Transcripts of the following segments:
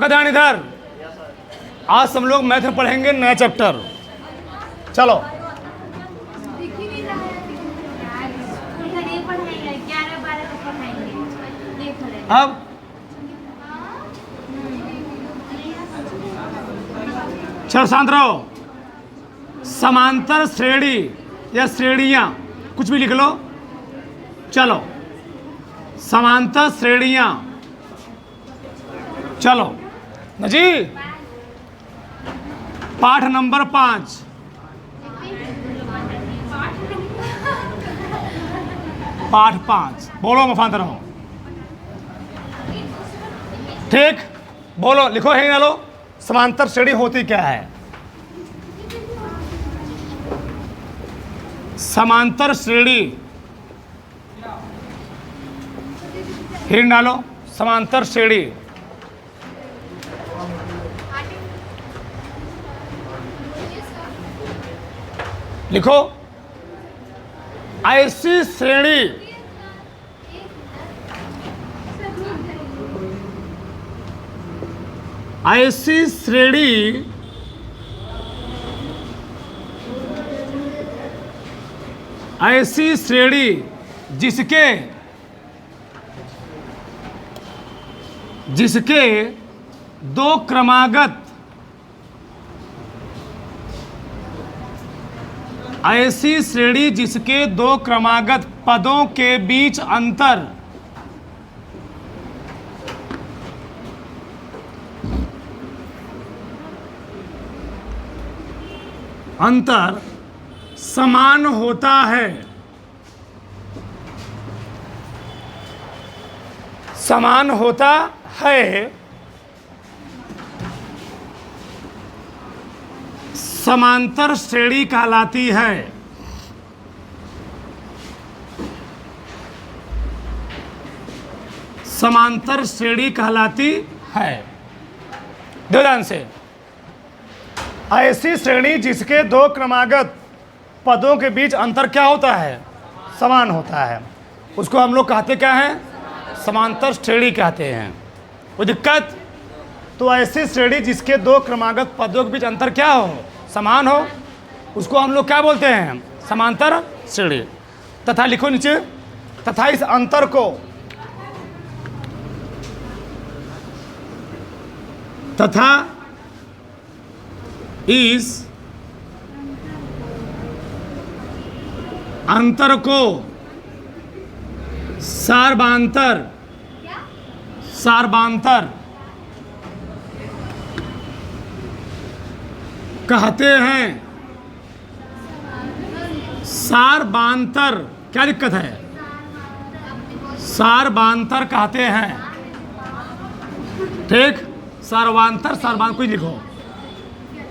सबका ध्यान इधर। आज हम लोग मैथ में पढ़ेंगे नया चैप्टर। चलो अब चलो शांत रहो। समांतर श्रेणी या श्रेणियां कुछ भी लिख लो। चलो समांतर श्रेणियां। चलो न जी, पाठ नंबर 5। पाठ 5 बोलो, मफांतर रहो। ठीक, बोलो, लिखो है ना लो। समांतर श्रेणी होती क्या है? समांतर श्रेणी हिंट डालो। समांतर श्रेणी लिखो। ऐसी श्रेणी ऐसी श्रेणी ऐसी श्रेणी जिसके दो क्रमागत ऐसी श्रेणी जिसके दो क्रमागत पदों के बीच अंतर समान होता है। समान होता है। समांतर श्रेणी कहलाती है। समांतर श्रेणी कहलाती है। ध्यान से, ऐसी श्रेणी जिसके दो क्रमागत पदों के बीच अंतर क्या होता है? समान होता है, उसको हम लोग कहते क्या हैं? समांतर श्रेणी कहते हैं। कोई दिक्कत? तो ऐसी श्रेणी जिसके दो क्रमागत पदों के बीच अंतर क्या हो? समान हो, उसको हम लोग क्या बोलते हैं? समांतर श्रेणी। तथा लिखो नीचे, तथा इस अंतर को तथा इस अंतर को सार्वंतर कहते हैं। सार्वंतर, क्या दिक्कत है? सार्वंतर कहते हैं। ठीक, सार्वंतर कुछ लिखो।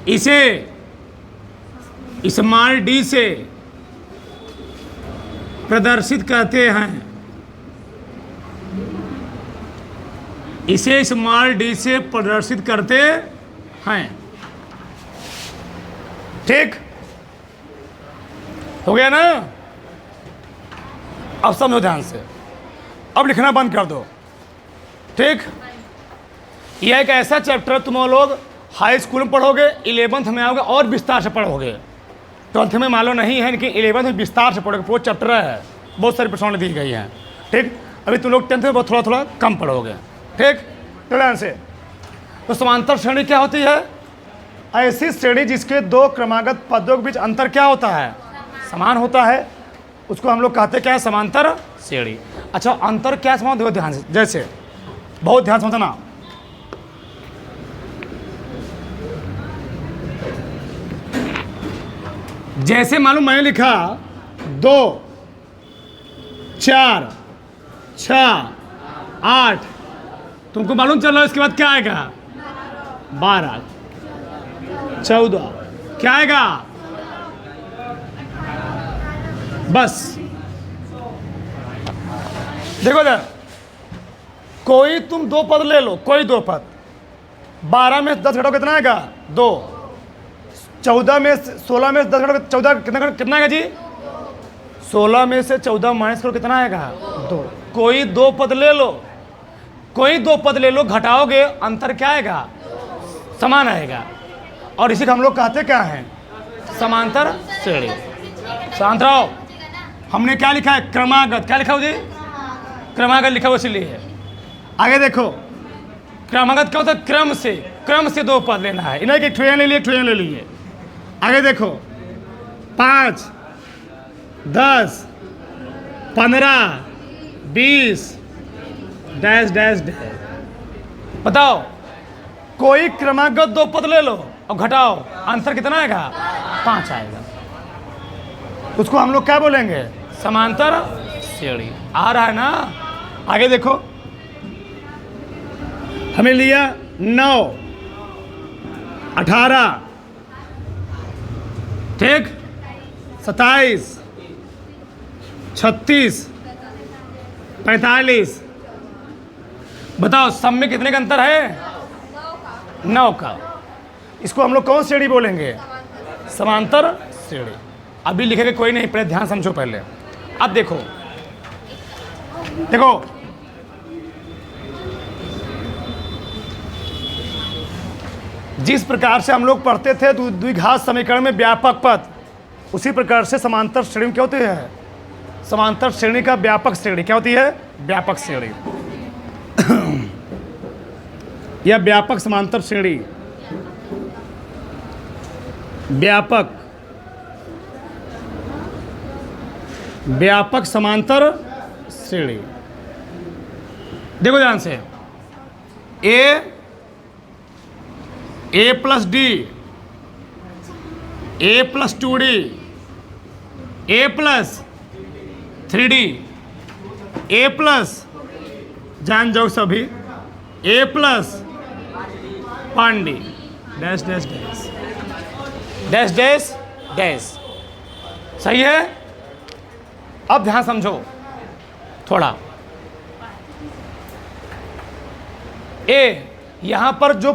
इसे स्मॉल डी से प्रदर्शित करते हैं। इसे स्मॉल डी से प्रदर्शित करते हैं। ठीक हो गया ना? अब समझो ध्यान से, अब लिखना बंद कर दो। ठीक, यह एक ऐसा चैप्टर तुम लोग हाई स्कूल में पढ़ोगे, 11th में आओगे और विस्तार से पढ़ोगे। 12th में मान लो नहीं है, लेकिन 11th में विस्तार से पढ़ोगे। वो चैप्टर है, बहुत सारी प्रश्न दी गई हैं। ठीक, अभी तुम लोग 10th में बहुत थोड़ा कम पढ़ोगे। ठीक, तो ध्यान से, तो समांतर श्रेणी क्या होती है? ऐसी श्रेणी जिसके दो क्रमागत पदों के बीच अंतर क्या होता है? समान होता है, उसको हम लोग कहते क्या है? समांतर श्रेणी। अच्छा, अंतर क्या समान? देखो ध्यान से, जैसे बहुत ध्यान से समझना। जैसे मालूम मैंने लिखा 2 4 6 8, तुमको मालूम चल रहा है इसके बाद क्या आएगा? 12 14, क्या आएगा? बस देखो जरा, कोई तुम 2 पद ले लो, कोई 2 पद। 12 में 10 घटाओ कितना आएगा? 2। 14 में 16 में 10 घटाओ 14 कितना आएगा जी? 16 में से 14 माइनस करो कितना आएगा? 2। कोई 2 पद ले लो, कोई दो पद ले लो, घटाओगे अंतर क्या आएगा? समान आएगा। और इसी को हम लोग कहते क्या हैं? समांतर श्रेणी। शांत रहो। हमने क्या लिखा है? क्रमागत। क्या लिखा हो जी? क्रमागत लिखा हो, इसलिए आगे देखो। क्रमागत क्या होता है? क्रम से दो पद लेना है। इन्हें एक ठोया ले लिए, ठोया ले लिए। आगे देखो 5, 10, 15, 20 डैश डैश डैश। बताओ, कोई क्रमागत दो पद ले लो और घटाओ, आंसर कितना आएगा? 5 आएगा। उसको हम लोग क्या बोलेंगे? समांतर श्रेणी। आ रहा है ना? आगे देखो, हमें लिया 9, 18, ठीक, 27, 36, 45। बताओ सब में कितने का अंतर है? 9 का। इसको हम लोग कौन श्रेणी बोलेंगे? समांतर श्रेणी। अभी लिखेंगे कोई नहीं, पहले ध्यान समझो पहले। अब देखो देखो, जिस प्रकार से हम लोग पढ़ते थे द्विघात समीकरण में व्यापक पद, उसी प्रकार से समांतर श्रेणी क्या होती है? समांतर श्रेणी का व्यापक श्रेणी क्या होती है? व्यापक श्रेणी। यह व्यापक समांतर श्रेणी, व्यापक समांतर श्रेणी। देखो ध्यान से, a plus d, a plus 2D, a plus 3D, a plus, जान जाओ सभी, a plus 1D, dash dash dash dash dash dash. सही है? अब ध्यान समझो थोड़ा। यहां पर जो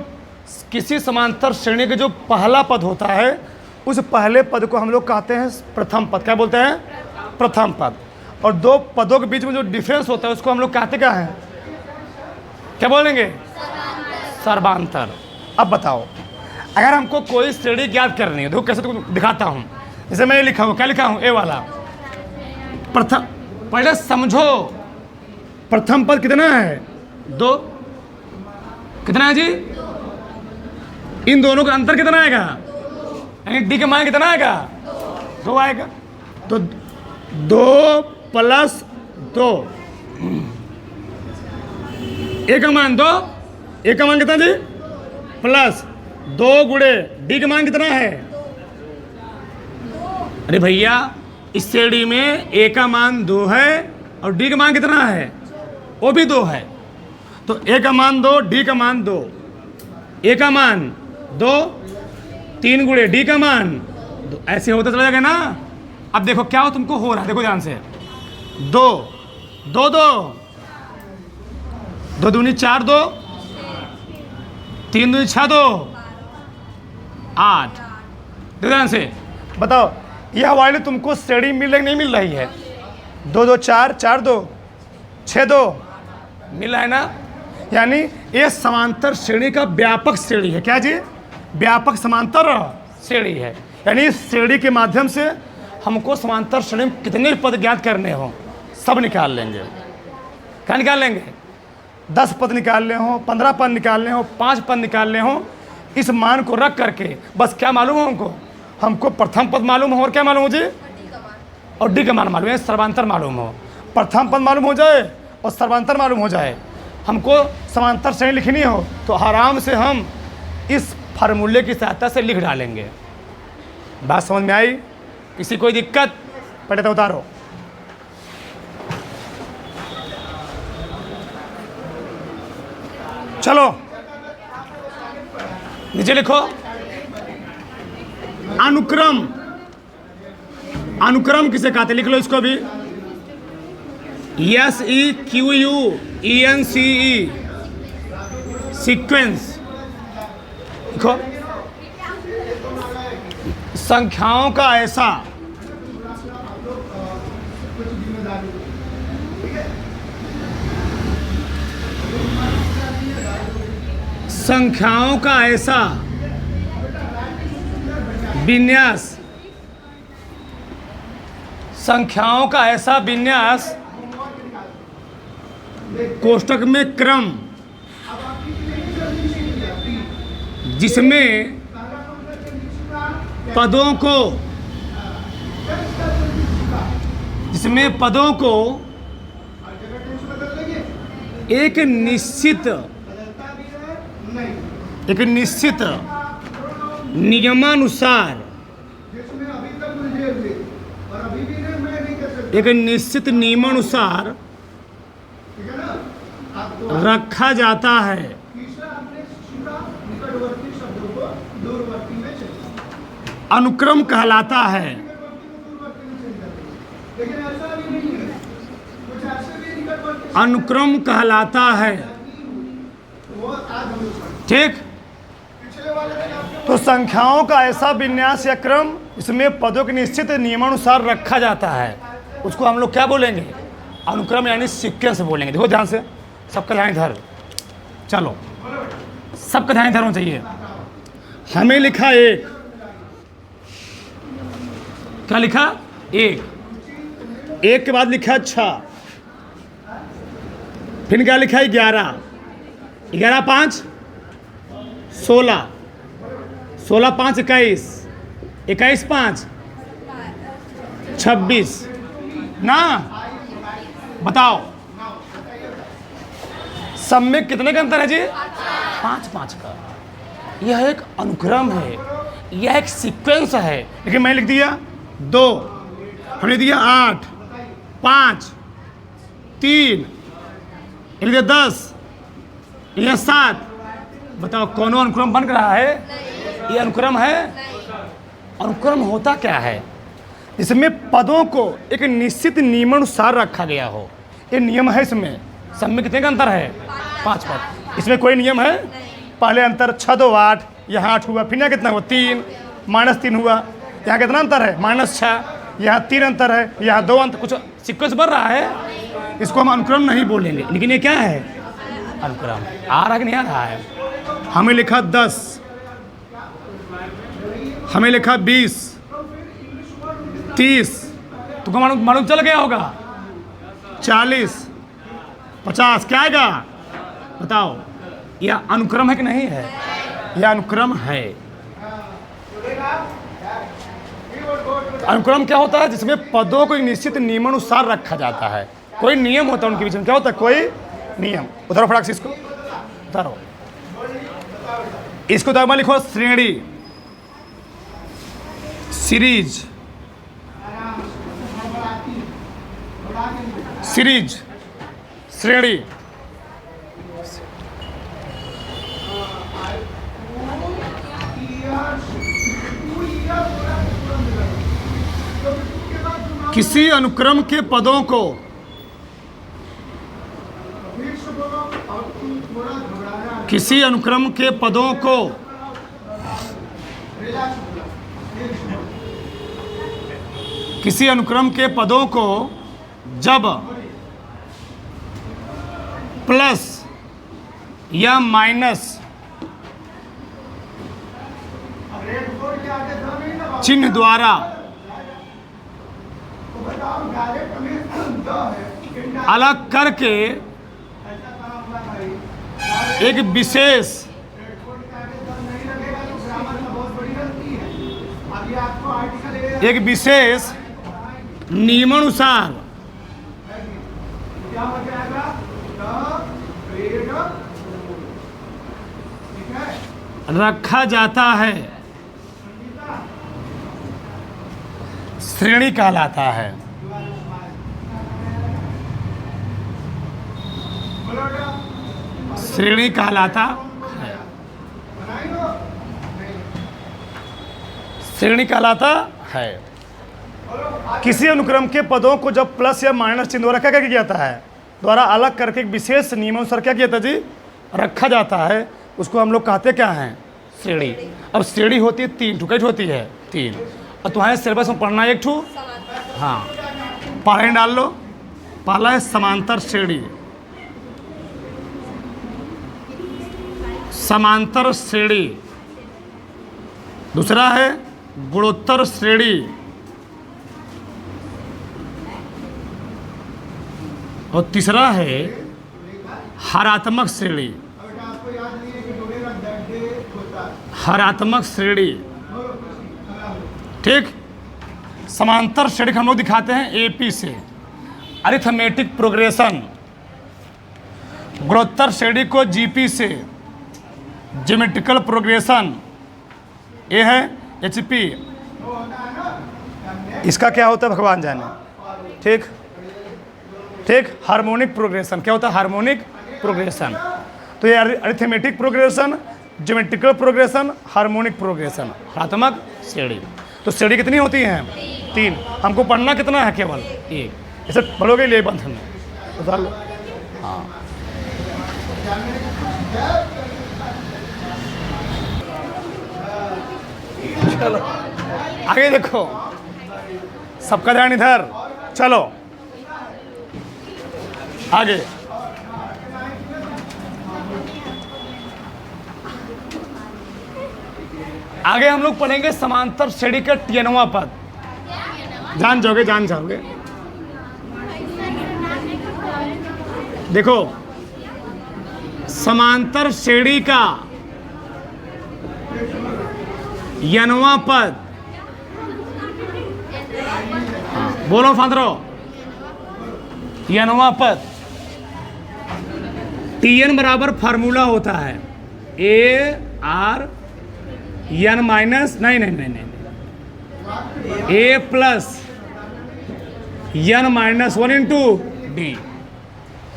किसी समांतर श्रेणी के जो पहला पद होता है, उस पहले पद को हम लोग कहते हैं प्रथम पद। क्या बोलते हैं? प्रथम पद। और दो पदों के बीच में जो डिफरेंस होता है उसको हम लोग कहते क्या हैं? क्या बोलेंगे? सर्वांतर। अब बताओ, अगर हमको कोई श्रेणी ज्ञात करनी है, देखो कैसे तुमको दिखाता हूं। जैसे मैं ये लिखा हूं, क्या लिखा हूं? ए वाला प्रथम। पहले समझो, प्रथम पद कितना है? 2। कितना है जी? इन दोनों का अंतर कितना आएगा? यानी डी का मान कितना आएगा? 2 आएगा। तो 2 + 2, ए का मान 2, ए का मान कितना जी? प्लस 2 गुणे डी का मान कितना है? अरे भैया, इस श्रेणी में ए का मान 2 है और डी का मान कितना है? वो भी 2 है। तो ए का मान 2, डी का मान 2, ए का मान 2, 3 गुणे डी का मान 2, ऐसे होता चला जाएगा ना। अब देखो क्या हो तुमको हो रहा है, देखो ध्यान से। 2 2 2 2 दूनी 4, 2 3 दूनी 6, 2 8। देखो ध्यान से, बताओ यह वाली तुमको श्रेणी मिल रही नहीं मिल रही है? 2 2 4 4 2 6 2 मिल रहा है ना। यानी ये समांतर श्रेणी का व्यापक श्रेणी है। क्या जी? व्यापक समांतर श्रेणी है। यानी इस श्रेणी के माध्यम से हमको समांतर श्रेणी में कितने पद ज्ञात करने हो, सब निकाल लेंगे। क्या निकाल लेंगे? 10 पद निकालने हो, 15 पद निकालने हो, 5 पद निकालने हो। इस मान को रख करके बस क्या मालूम हो हमको प्रथम पद मालूम हो और क्या मालूम हो जी? और डी का मान मालूम है, सर्वांतर मालूम हो। प्रथम पद मालूम हो जाए और सर्वांतर मालूम हो जाए, हमको समांतर श्रेणी लिखनी हो तो आराम से हम इस फार्मूले की सहायता से लिख डालेंगे। बात समझ में आई? किसी कोई दिक्कत? पहले तो उतारो। चलो नीचे लिखो, अनुक्रम। अनुक्रम किसे कहते? लिख लो इसको भी, SEQUENCE, सीक्वेंस। देखो, संख्याओं का ऐसा संख्याओं का ऐसा विन्यास, संख्याओं का ऐसा विन्यास कोष्ठक में क्रम जिसमें पदों को एक निश्चित नियमानुसार रखा जाता है। अनुक्रम कहलाता है। अनुक्रम कहलाता है। ठीक। तो संख्याओं का ऐसा विन्यास या क्रम इसमें पदों के निश्चित नियमानुसार रखा जाता है, उसको हम लोग क्या बोलेंगे? अनुक्रम यानी सीक्वेंस बोलेंगे। देखो ध्यान से, सबका ध्यान इधर, चलो सबका ध्यान इधर होना चाहिए। हमें लिखा एक, क्या लिखा? एक के बाद लिखा 6, फिर क्या लिखा? 11, 11 5 16, 16 5 21, 21 5 26 ना। बताओ सब में कितने का अंतर है जी? 5 5 का। यह एक अनुक्रम है, यह एक सीक्वेंस है। लेकिन मैं लिख दिया 2, हमने दिया 8 5 3, लिख दिया 10, यह 7। बताओ कौन अनुक्रम बन रहा है? ये अनुक्रम है। अनुक्रम होता क्या है? इसमें पदों को एक निश्चित नियमानुसार रखा गया हो। ये नियम है। इसमें सब में कितने का अंतर है? 5 पद। इसमें कोई नियम है? पहले अंतर 6 2 8, यहाँ 8 हुआ, फिर यहाँ कितना हुआ? 3 -3 हुआ। यहाँ कितना अंतर है? -6। यहाँ 3 अंतर है, यहाँ 2 अंतर, कुछ सीक्वेंस बढ़ रहा है। इसको हम अनुक्रम नहीं बोलेंगे, लेकिन ये क्या है? अनुक्रम। आ रहा कि नहीं आ रहा है? हमें लिखा 10, हमें लिखा 20 30, तो मालूम चल गया होगा। 40 50 क्या आएगा? बताओ, यह अनुक्रम है कि नहीं है? यह अनुक्रम है। अनुक्रम क्या होता है? जिसमें पदों को एक निश्चित नियमानुसार रखा जाता है। कोई नियम होता है उनके बीच में। क्या होता है? कोई नियम। उधर फटाक से इसको उतारो। इसको तो लिखो श्रेणी, सीरीज, सीरीज, श्रेणी। किसी अनुक्रम के पदों को जब प्लस या माइनस चिन्ह द्वारा अलग करके एक विशेष नियमानुसार रखा जाता है, श्रेणी कहलाता है। श्रेणी कहलाता है। श्रेणी कहलाता है। किसी अनुक्रम के पदों को जब प्लस या माइनस चिन्ह द्वारा क्या किया जाता है? द्वारा अलग करके एक विशेष नियमानुसार क्या किया जाता है जी? रखा जाता है। उसको हम लोग कहते क्या हैं? श्रेणी। अब श्रेणी होती है 3 ठो। कैसे होती है? 3। और तुम्हारे सिलेबस में पढ़ना है 1 ठो। हाँ, पढ़े डाल लो। पहला है समांतर श्रेणी। समांतर श्रेणी, दूसरा है गुणोत्तर श्रेणी, और तीसरा है हरात्मक श्रेणी। हरात्मक श्रेणी, ठीक। समांतर श्रेणी हम लोग दिखाते हैं एपी से, अरिथमेटिक प्रोग्रेशन। गुणोत्तर श्रेणी को जीपी से, ज्योमेट्रिकल प्रोग्रेशन। ये है एचपी। इसका क्या होता है भगवान जाने, ठीक ठीक। हार्मोनिक प्रोग्रेशन क्या होता है, हार्मोनिक प्रोग्रेशन। तो ये arithmetic progression, geometrical progression, harmonic progression, हरात्मक श्रेणी। तो श्रेणी कितनी होती हैं, 3। हमको पढ़ना कितना है, केवल 1। इसे पढ़ोगे 11th में, बता लो। हाँ, चलो आगे देखो, सबका ध्यान इधर। चलो आगे, आगे हम लोग पढ़ेंगे समांतर श्रेणी का TNवां पद। जान जाओगे, जान जाओगे। देखो, समांतर श्रेणी का Nवां पद, बोलो फादरो, Nवां पद। Tn बराबर फार्मूला होता है AR N माइनस नहीं A plus N minus 1 into D.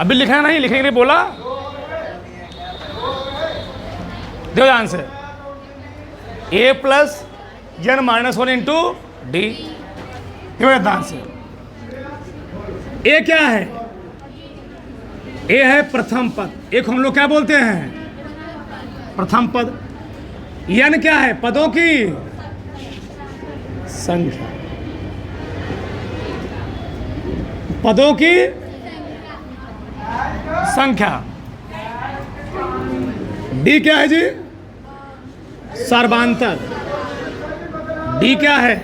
अभी लिखना नहीं, लिखने के लिए बोला, देखो ध्यान से। A plus N minus 1 into D, ध्यान से। ए क्या है, ए है प्रथम पद। एक हम लोग क्या बोलते हैं, प्रथम पद। N क्या है, पदों की संख्या, पदों की संख्या। D क्या है जी, सर्वांतर। D क्या है,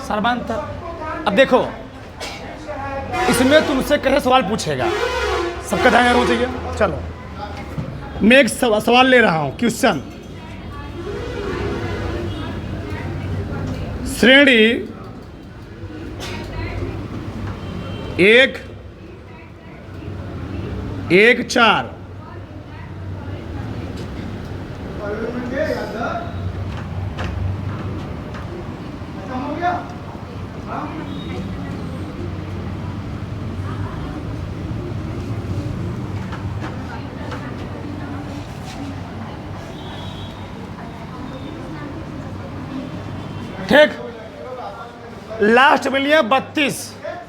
सर्वांतर। अब देखो, इसमें तुमसे कैसे सवाल पूछेगा, सबका ध्यान रखना चाहिए। चलो मैं एक सवाल ले रहा हूं, क्वेश्चन। श्रेणी 1, 1, 4, ठीक। लास्ट में लिया 32,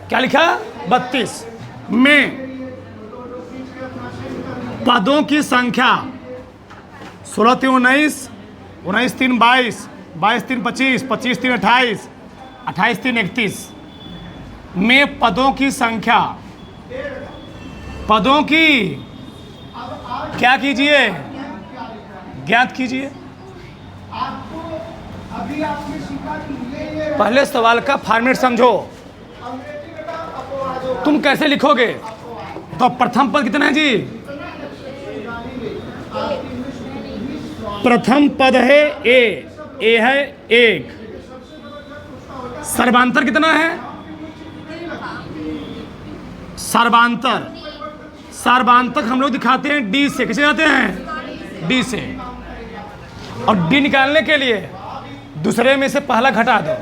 क्या लिखा, 32 में पदों की संख्या 16 3 19, 19 3 22, 22 3 25, 25 3 28, 28 3 31 में पदों की संख्या, पदों की क्या कीजिए, ज्ञात कीजिए। पहले सवाल का फॉर्मेट समझो, तुम कैसे लिखोगे। तो प्रथम पद कितना है जी, प्रथम पद है ए है 1। सर्वांतर कितना है, सर्वांतर, सर्वांतक हम लोग दिखाते हैं डी से। किसे जाते हैं, डी से। और डी निकालने के लिए दूसरे में से पहला घटा दो,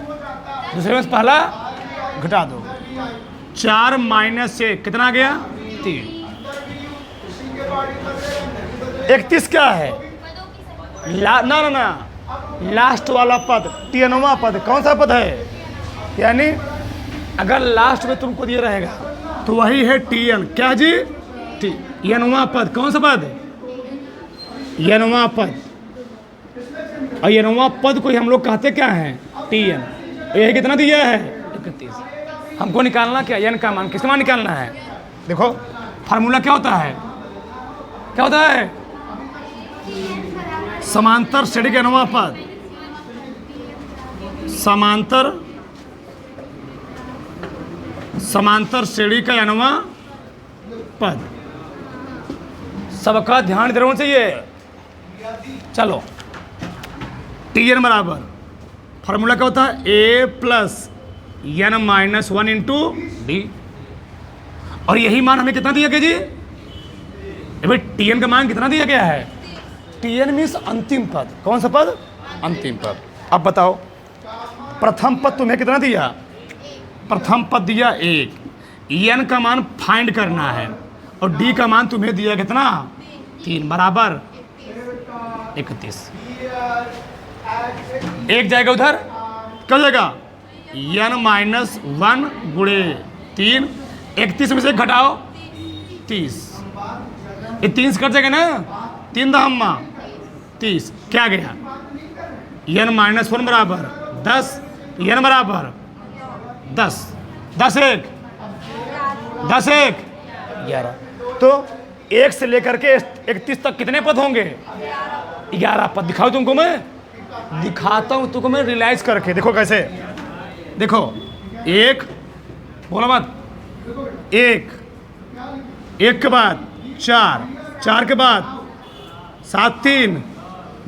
दूसरे में से पहला घटा दो। 4 माइनस 1 कितना आ गया, 3। 31 क्या है, ना लास्ट वाला पद, TNवां पद। कौन सा पद है, यानी अगर लास्ट में तुमको दिया रहेगा तो वही है TN। क्या जी, Nवां पद। कौन सा पद, Nवां पद। और Nवां पद को हम लोग कहते क्या है, TN। यह कितना दिया है, 31। हमको निकालना क्या, N का मान। किसका मान निकालना है, देखो फार्मूला क्या होता है, क्या होता है, समांतर श्रेणी का नवा पद, समांतर श्रेणी का नवा पद। सबका ध्यान देना चाहिए। चलो, Tn बराबर फार्मूला क्या होता है, a plus n minus 1 into D. और यही मान हमें कितना दिया गया जी? भाई Tn का मान कितना दिया गया है? Tn मीन्स अंतिम पद। कौन सा पद? अंतिम पद। अब बताओ, प्रथम पद तुम्हें कितना दिया? प्रथम पद दिया 1, n का मान फाइंड करना है, और d का मान तुम्हें दिया कितना? 3 बराबर 31। एक जाएगा उधर, क्या जाएगा? n माइनस 1 गुणे 3, 31 में से घटाओ 30, ये 30 कट जाएगा ना, 3 दहम्मा 30, क्या गया? n माइनस 1 बराबर 10, n बराबर 10, 10 1 11। तो 1 से लेकर के 31 तक कितने पद होंगे? 11 पद। दिखाओ तुमको, मैं दिखाता हूं तुमको, मैं रियलाइज करके। देखो कैसे, देखो 1, बोला मत, 1 के बाद 4 के बाद 7 3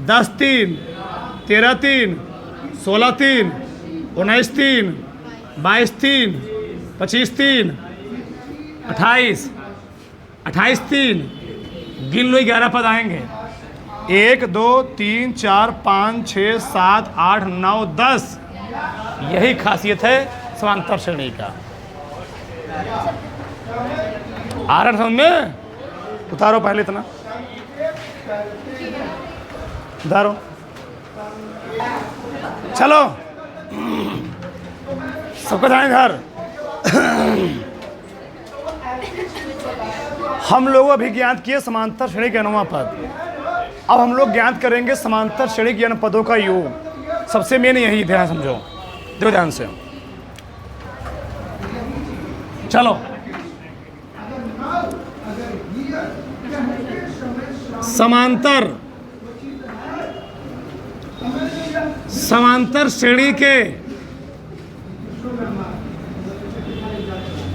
10 3 13 3 16 3 19 3 22 3 25 3 28 3, गिन लो 11 पद आएंगे। 1 2 3 4 5 6 7 8 9 10। यही खासियत है समांतर श्रेणी का। आ रहा समझ में? उतारो पहले इतना, उतारो। चलो सबको जाए घर। हम लोग अभी ज्ञात किए समांतर श्रेणी के अनवा पद। अब हम लोग ज्ञात करेंगे समांतर श्रेणी के अन्य पदों का योग। सबसे मेन यही, ध्यान समझो, देखो ध्यान से। चलो, समांतर श्रेणी के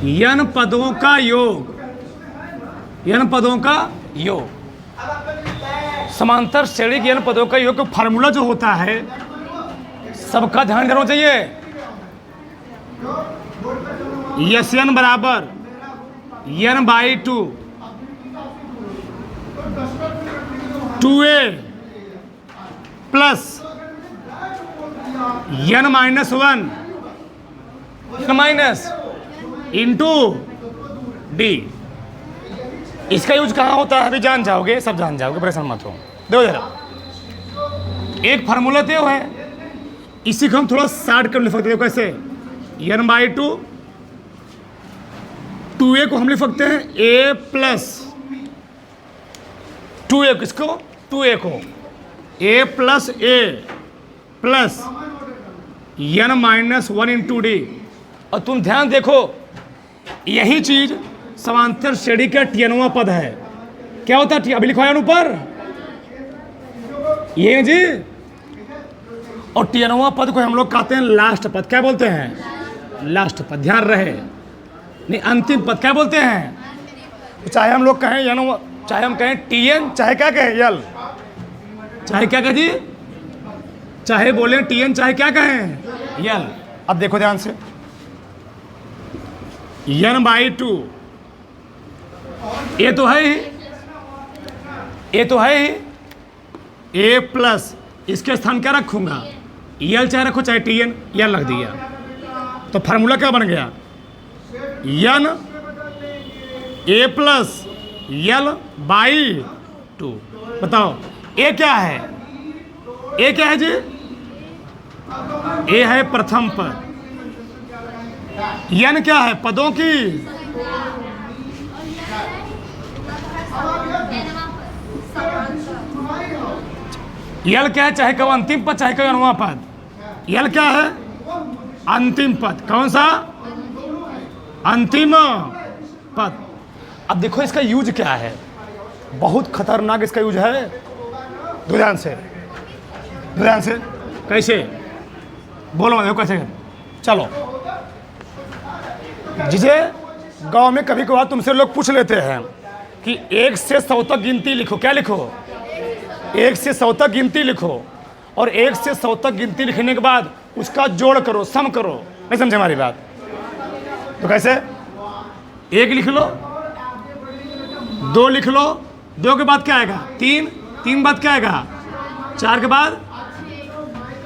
n पदों का योग, n पदों का योग, समांतर श्रेणी के n पदों का योग का फार्मूला जो होता है, सबका ध्यान देना चाहिए। Sn बराबर n/2 2a plus n minus 1 minus into D. इसका यूज कहाँ होता है अभी जान जाओगे, सब जान जाओगे, परेशान मत हो। देखो जरा, एक फार्मूला तो है, इसी को हम थोड़ा शार्ट कर लिख सकते हैं। कैसे? n/2 2a को हम लिख सकते हैं a प्लस 2a, किसको? 2a को a plus a plus n minus 1 into D. और तुम ध्यान देखो, यही चीज समांतर श्रेणी का Tnवां पद है। क्या होता है? अभी लिखवाया ऊपर ये जी। और Tnवां पद को हम लोग कहते हैं लास्ट पद। क्या बोलते हैं? लास्ट पद। ध्यान रहे, नहीं अंतिम पद। क्या बोलते हैं? चाहे हम लोग कहें n, चाहे हम कहें Tn, चाहे क्या कहें यल, चाहे क्या कहें जी, चाहे बोले Tn, चाहे क्या कहें यल। अब देखो ध्यान से, n/2 ये तो है ही, ये तो है ही, a प्लस इसके स्थान क्या रखूंगा? यल चाहे रखो चाहे Tn, यल रख दिया। तो फार्मूला क्या बन गया? n a plus l/2। बताओ a क्या है? a क्या है जी? a है प्रथम पद। n क्या है? पदों की यल क्या है? चाहे कहो अंतिम पद, चाहे कहो अनवा पद। यल क्या है? अंतिम पद। कौन सा? अंतिम पद। अब देखो इसका यूज क्या है, बहुत खतरनाक इसका यूज है। ध्यान से, ध्यान से। कैसे बोलो, देखो कैसे। चलो, जिसे गांव में कभी कभार तुमसे लोग पूछ लेते हैं कि 1 से 100 तक गिनती लिखो, क्या लिखो? 1 से 100 तक गिनती लिखो, और 1 से 100 तक गिनती लिखने के बाद उसका जोड़ करो, सम करो। नहीं समझे हमारी बात? तो कैसे? 1 लिख लो, 2 लिख लो, 2 के बाद क्या आएगा? 3, 3 बाद क्या आएगा? 4 के बाद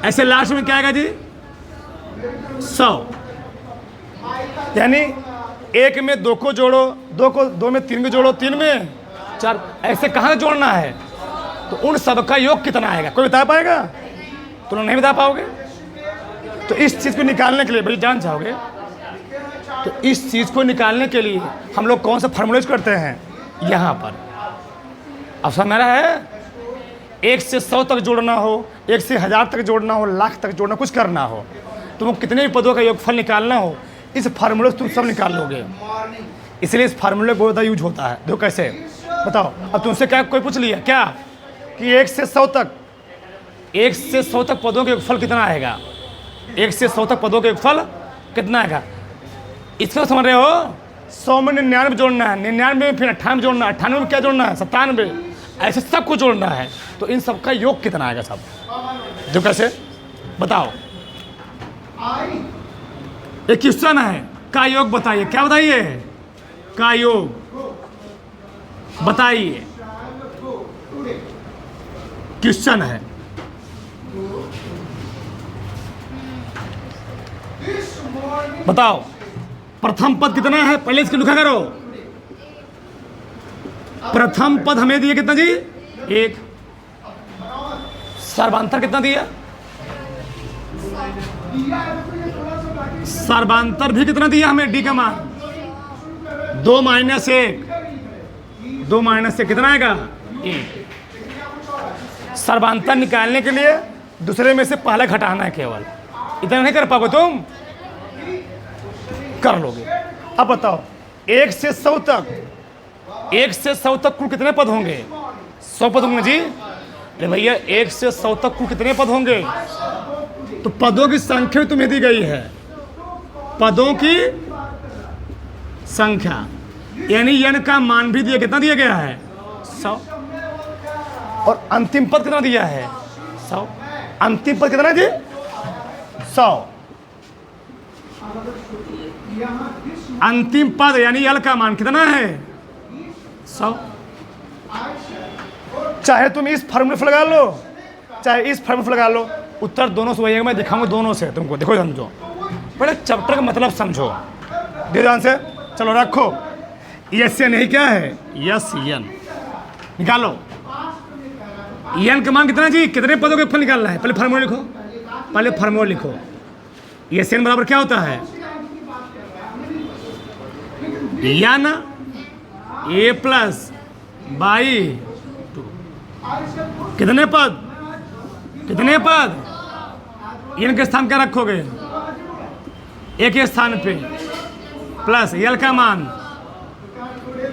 ऐसे लास्ट में क्या आएगा जी? 100। यानी 1 में 2 को जोड़ो, 2 में 3 को जोड़ो, 3 में 4, ऐसे कहाँ जोड़ना है? तो उन सब का योग कितना आएगा? कोई बता पाएगा? तो लोग नहीं बता पाओगे। तो इस चीज़ को निकालने के लिए, भाई जान चाहोगे, तो इस चीज़ को निकालने के लिए हम लोग कौन सा फार्मूला यूज करते हैं? यहाँ पर अब समझ में आ रहा है? 1 से 100 तक जोड़ना हो, 1 से 1000 तक जोड़ना हो, लाख तक जोड़ना, कुछ करना हो, तुमको कितने भी पदों का योगफल निकालना हो, इस फार्मूले से तुम सब निकाल लोगे। इसलिए इस फार्मूले बहुत ज़्यादा यूज होता है। देखो कैसे, बताओ। अब तुमसे क्या कोई पूछ लिया क्या कि 1 से 100 तक, 1 से 100 तक पदों के योगफल कितना आएगा? 1 से 100 तक पदों के योगफल कितना आएगा? इसको समझ रहे हो? 100 में 99 जोड़ना है, 99 में फिर 98 जोड़ना है, 98 में क्या जोड़ना है? 97, ऐसे सबको जोड़ना है। तो इन सब का योग कितना आएगा सब? जो कैसे बताओ। एक क्वेश्चन है, का योग बताइए। क्या बताइए? का योग बताइए। क्वेश्चन है। बताओ प्रथम पद कितना है? पहले इसको लिखा करो। प्रथम पद हमें दिया कितना जी? 1। सर्वांतर कितना दिया? सर्वांतर भी कितना दिया हमें? डी का मान 2 - 1, 2 - 1 कितना आएगा? 1। सर्वांतर निकालने के लिए दूसरे में से पहले घटाना है केवल। इतना नहीं कर पाओगे तुम? कर लोगे। अब बताओ 1 से 100 तक, 1 से 100 तक कुल कितने पद होंगे? 100 पद होंगे जी। अरे भैया 1 से 100 तक कुल कितने पद होंगे? तो पदों की संख्या तुम्हें दी गई है, पदों की संख्या, यानी n का मान भी दिया। कितना दिया गया है? 100। और अंतिम पद कितना दिया है? 100। अंतिम पद कितना जी? 100। अंतिम पद यानी l का मान कितना है? 100। चाहे तुम इस फॉर्मूले से लगा लो, चाहे इस फॉर्मूले से लगा लो, उत्तर दोनों से वही। मैं दिखाऊंगा दोनों से तुमको। देखो समझो, पहले चैप्टर का मतलब समझो ध्यान से। चलो रखो। यस एन, यही क्या है? यस एन निकालो। एन का मान कितना जी? कितने पदों के फल निकालना है? पहले फार्मूला लिखो, पहले फार्मूला लिखो। यस एन बराबर क्या होता है? N A plus by 2। कितने पद? कितने पद? एन के स्थान क्या रखोगे? 1 के स्थान पे, प्लस एल का मान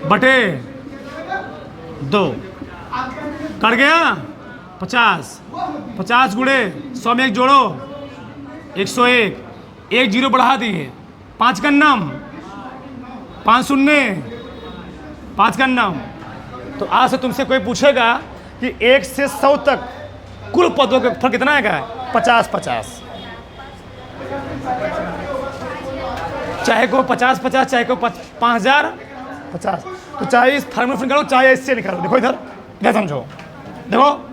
बटे 2। कट गया? 50। 50 गुणे 100 में 1 जोड़ो, 101। 1 0 बढ़ा दिए, 5 का नाम, 5 शून्य, 5 का नाम। तो आज से तुमसे कोई पूछेगा कि 1 से 100 तक कुल पदों के फल कितना आएगा? 50-50। चाहे को 50-50, चाहे को 5050। तो चाहे इस फार्मूला से निकालो, चाहे इससे निकालो। देखो इधर, इधर समझो। देखो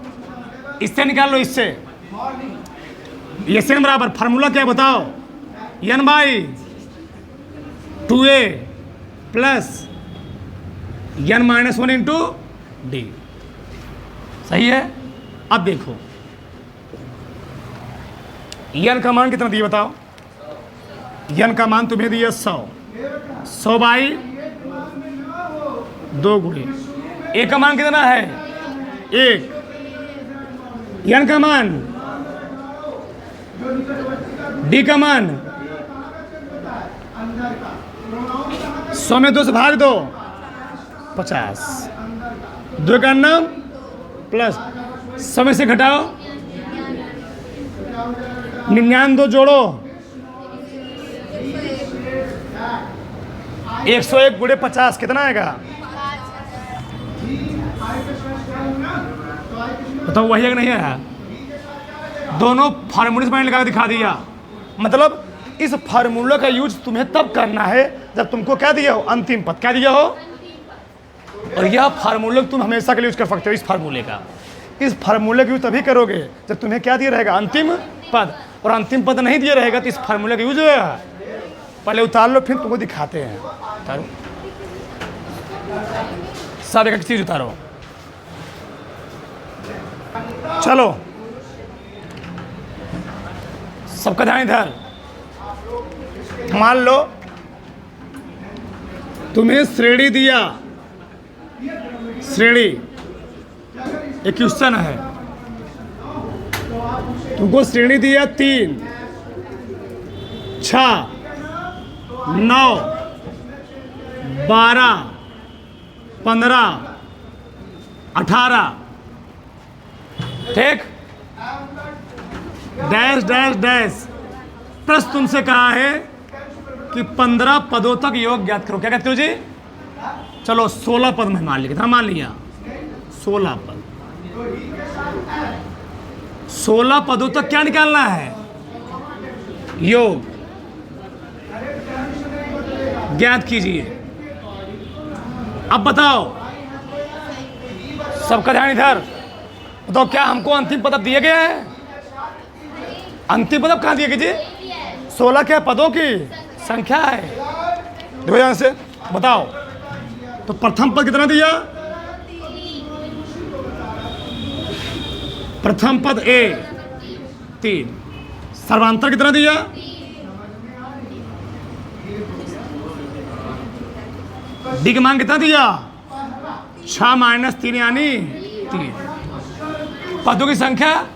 इससे निकाल लो, इससे। ये सेम बराबर फार्मूला क्या बताओ? n/2a plus n - 1 into D. सही है? अब देखो n का मान कितना दिया बताओ? n का मान तुम्हें दिया 100। 100/2 गुणे a का मान कितना है? 1। n का मान, d का मान 100 में 2 से भाग दो, 50। 2 का नाम प्लस समय से घटाओ, 99 जोड़ो, 101 गुणे 50 कितना आएगा? बताओ वही है कि नहीं है? दोनों फार्मूले से मैंने लगा के दिखा दिया। मतलब इस फार्मूले का यूज तुम्हें तब करना है जब तुमको क्या दिया हो, अंतिम पद क्या दिया हो। और यह फार्मूले तुम हमेशा के लिए यूज कर सकते हो। इस फार्मूले का, इस फार्मूले का यूज तभी करोगे जब तुम्हें क्या दिया रहेगा, अंतिम पद। और अंतिम पद नहीं दिया रहेगा तो इस फार्मूले का यूज पहले उतार लो, फिर तुमको दिखाते हैं। उतारो सब, एक एक चीज उतारो। चलो सबका ध्यान इधर। मान लो तुम्हें श्रेणी दिया, श्रेणी एक क्वेश्चन है, तुमको श्रेणी दिया 3, 6, 9, 12, 15, 18, ठीक। Dash dash dash. प्रश्न तुमसे कहा है कि 15 पदों तक योग ज्ञात करो। क्या कहते हो जी? चलो 16 पद में मान लिया। कितना मान लिया? 16 पद। 16 पदों तक क्या निकालना है? योग ज्ञात कीजिए। अब बताओ, सबका ध्यान इधर। बताओ क्या हमको अंतिम पद अब दिए गए हैं? अंतिम पद अब कहाँ दिए गए जी? 16 क्या पदों की संख्या है। देखो यहां से बताओ, तो प्रथम पद कितना दिया? प्रथम पद ए 3। सर्वांतर कितना दिया? डी का मान कितना दिया? 6 - 3 यानी 3। पदों की संख्या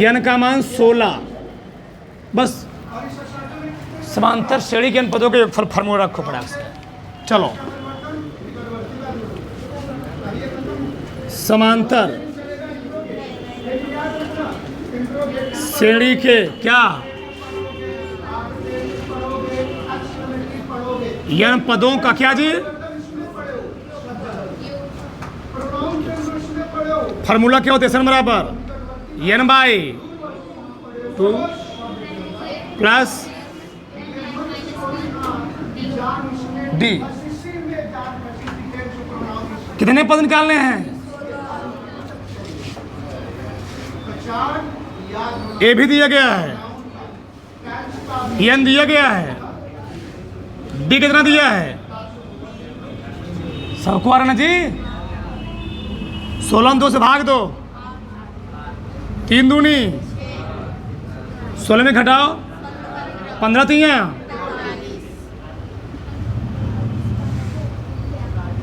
n का मान 16। बस समांतर श्रेणी के n पदों के फॉर्मूला रखो फटाक से। चलो समांतर श्रेणी के क्या n पदों का क्या जी? फार्मूला क्या होता है? n बराबर n/2 प्लस डी। कितने पद निकालने हैं? ए भी दिया गया है, n दिया गया है, डी कितना दिया है? सबको आ रहा ना जी? 16 2 से भाग दो, 3 दूनी 16 में घटाओ 15 3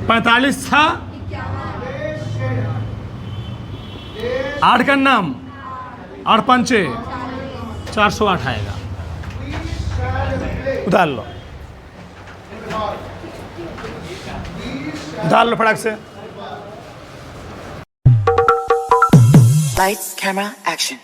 45 6 8 का नाम 8 5 408 आएगा। उधार लो, उधार लो फटाक से। Lights, camera, action.